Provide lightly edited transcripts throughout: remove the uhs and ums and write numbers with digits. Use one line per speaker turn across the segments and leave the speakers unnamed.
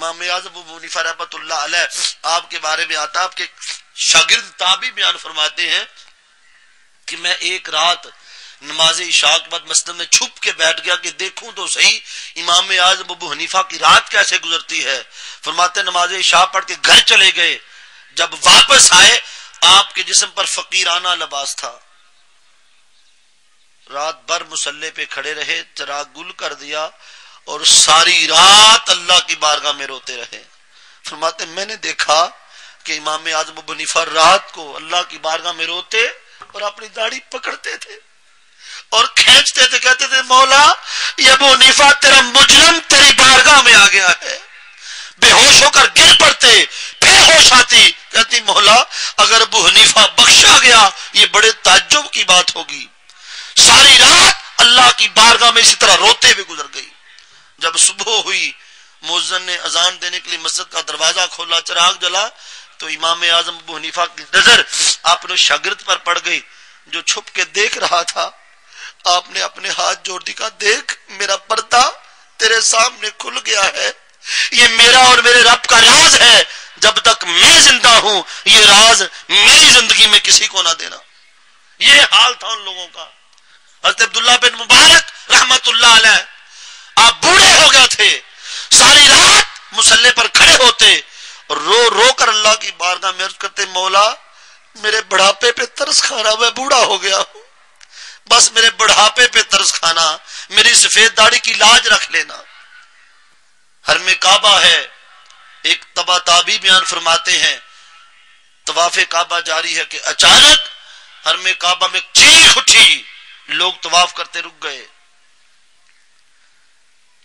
امام اعظم ابو حنیفہ رحمۃ اللہ علیہ آپ کے بارے میں آتا، آپ کے شاگرد تابعی بیان فرماتے ہیں کہ میں ایک رات نماز عشاء کے بعد مسجد میں چھپ کے بیٹھ گیا کہ دیکھوں تو صحیح امام اعظم ابو حنیفہ کی رات کیسے گزرتی ہے۔ فرماتے نماز عشاء پڑھ کے گھر چلے گئے، جب واپس آئے آپ کے جسم پر فقیرانہ لباس تھا، رات بھر مصلی پہ کھڑے رہے، چراغ گل کر دیا اور ساری رات اللہ کی بارگاہ میں روتے رہے۔ فرماتے میں نے دیکھا کہ امام اعظم ابو حنیفہ رات کو اللہ کی بارگاہ میں روتے اور اپنی داڑھی پکڑتے تھے اور کھینچتے تھے، کہتے تھے مولا یہ ابو حنیفہ تیرا مجرم تیری بارگاہ میں آ گیا ہے۔ بے ہوش ہو کر گر پڑتے، پھر ہوش آتی، کہتی مولا اگر ابو حنیفہ بخشا گیا یہ بڑے تعجب کی بات ہوگی۔ ساری رات اللہ کی بارگاہ میں اسی طرح روتے ہوئے گزر گئی۔ جب صبح ہوئی مؤذن نے اذان دینے کے لیے مسجد کا دروازہ کھولا، چراغ جلا تو امام اعظم ابو حنیفہ کی نظر اپنے شاگرد پر پڑ گئی جو چھپ کے دیکھ رہا تھا۔ آپ نے اپنے ہاتھ جوڑ دی، کہا دیکھ میرا پردہ تیرے سامنے کھل گیا ہے، یہ میرا اور میرے رب کا راز ہے، جب تک میں زندہ ہوں یہ راز میری زندگی میں کسی کو نہ دینا۔ یہ حال تھا ان لوگوں کا۔ حضرت عبداللہ بن مبارک رحمت اللہ علیہ آپ بوڑھے ہو گئے تھے، ساری رات مصلی پر کھڑے ہوتے اور رو رو کر اللہ کی بارگاہ میں عرض کرتے مولا میرے بڑھاپے پہ ترس کھانا، میں بوڑھا ہو گیا ہوں، بس میرے بڑھاپے پہ ترس کھانا، میری سفید داڑھی کی لاج رکھ لینا۔ حرم کعبہ ہے، ایک تبا تابی بیان فرماتے ہیں طواف کعبہ جاری ہے کہ اچانک حرم کعبہ میں چیخ اٹھی، لوگ طواف کرتے رک گئے۔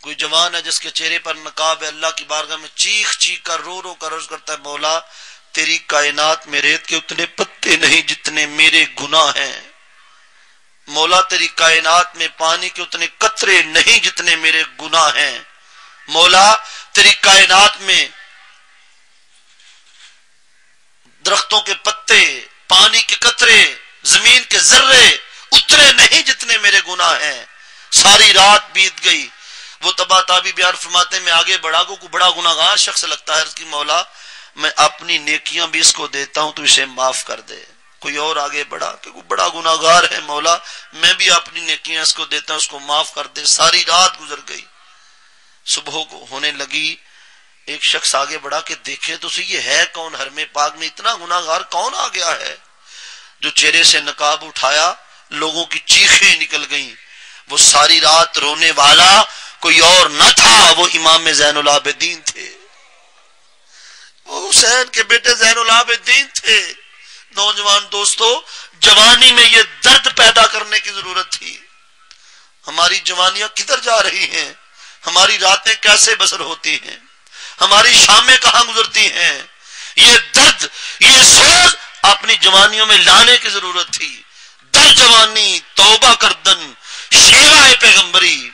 کوئی جوان ہے جس کے چہرے پر نقاب ہے، اللہ کی بارگاہ میں چیخ چیخ کر رو رو کر عرض کرتا ہے مولا تیری کائنات میں ریت کے اتنے پتے نہیں جتنے میرے گناہ ہیں، مولا تیری کائنات میں پانی کے اتنے قطرے نہیں جتنے میرے گناہ ہیں، مولا تیری کائنات میں درختوں کے پتے، پانی کے قطرے، زمین کے ذرے اترے نہیں جتنے میرے گناہ ہیں۔ ساری رات بیت گئی، وہ تبا تابی بیان فرماتے میں آگے بڑھا کو بڑا گناہگار شخص لگتا ہے، کہ مولا میں اپنی نیکیاں بھی اس کو دیتا ہوں تو اسے معاف کر دے۔ کوئی اور آگے بڑھا کہ وہ بڑا گناہگار ہے، مولا میں بھی اپنی نیکیاں اس کو دیتا ہوں اس کو معاف کر دے۔ ساری رات گزر گئی، صبح کو ہونے لگی، ایک شخص آگے بڑھا کہ دیکھے تو یہ ہے کون، حرم پاک میں اتنا گناہگار کون آ گیا ہے؟ جو چہرے سے نقاب اٹھایا لوگوں کی چیخیں نکل گئیں، وہ ساری رات رونے والا کوئی اور نہ تھا، وہ امام زین العابدین تھے، وہ حسین کے بیٹے زین العابدین تھے۔ نوجوان دوستو جوانی میں یہ درد پیدا کرنے کی ضرورت تھی۔ ہماری جوانیاں کدھر جا رہی ہیں، ہماری راتیں کیسے بسر ہوتی ہیں، ہماری شامیں کہاں گزرتی ہیں؟ یہ درد، یہ سوز اپنی جوانیوں میں لانے کی ضرورت تھی۔ در جوانی توبہ کردن شیوہ پیغمبری